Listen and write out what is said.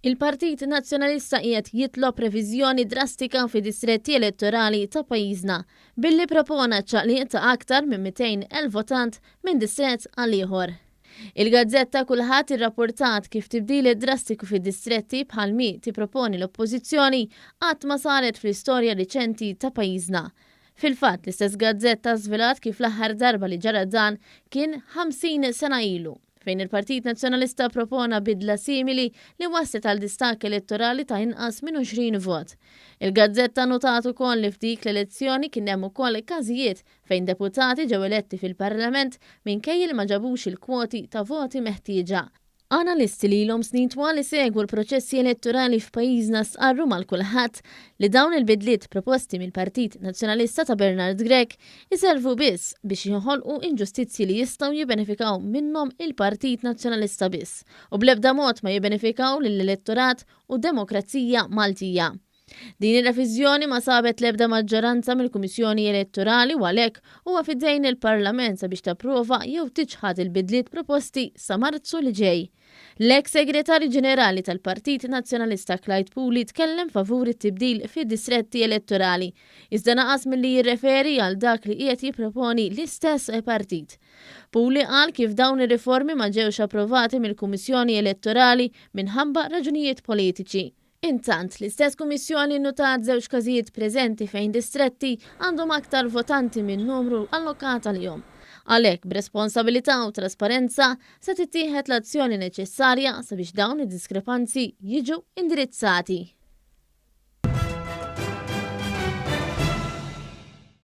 Il-Partit Nazzjonalista qiegħed jitlob reviżjoni drastika fid-distretti elettorali ta' pajjiżna billi propona ċ-ċaqliq ta' aktar minn 200,000 votant minn distrett għal ieħor. Il-gazzetta Kullħadd irrapportat kif tibdil drastiku fid-distretti bħal mi tipproponi l-oppożizzjoni qatt ma saret fl-istorja riċenti ta' pajjiżna. Fil-fatt l-istess gazzetta żvelat kif l-aħħar darba li ġara dan kien 50 sena ilu, fejn il-Partit Nazzjonalista propona bidla simili li waslet għal distak elettorali ta' inqas minn 20 vot. Il-gazzetta notat ukoll li f'dik l-elezzjoni kien hemm ukoll każijiet fejn deputati ġew eletti fil-Parlament minkejja li ma ġabux il-kwoti ta' voti meħtieġa. Analisti li ilhom snin twal isegwu l-proċessi elettorali f'pajjiżna stqarruh mal-kulħadd li dawn il-bidliet proposti mill-Partit Nazzjonalista ta' Bernard Grek iservu biss biex joħolqu inġustizzji li jistgħu jibbenefikaw minnhom il-Partit Nazzjonalista biss u bl-ebda mod ma jibbenefikaw lill-elettorat u demokrazija Maltija. Din ir-reviżjoni ma sabet l-ebda maġġoranza mill-Kummissjoni Elettorali u għalhekk huwa fidejn il-Parlament sabiex tapprova jew tiġħad il-bidliet proposti sa Marzu li ġej. L-eks segretarju ġenerali tal-Partit Nazzjonalista Clyde Pooley tkellem favur it-tibdil fid-distretti elettorali, iżda naqas milli jirreferi għal dak li qiegħed jipproponi l-istess partit. Pooley qal kif dawn ir-riformi ma ġewx approvati mill-Kummissjoni Elettorali minħabba raġunijiet politiċi. Intant, l-istess kummissjoni notat żewġ każijiet preżenti fejn distretti għandhom aktar votanti minn numru allokat għalihom. Għalhekk b'responsabilità u trasparenza se tittieħed l-azzjoni neċessarja sabiex dawn id-diskrepanzi jiġu indirizzati.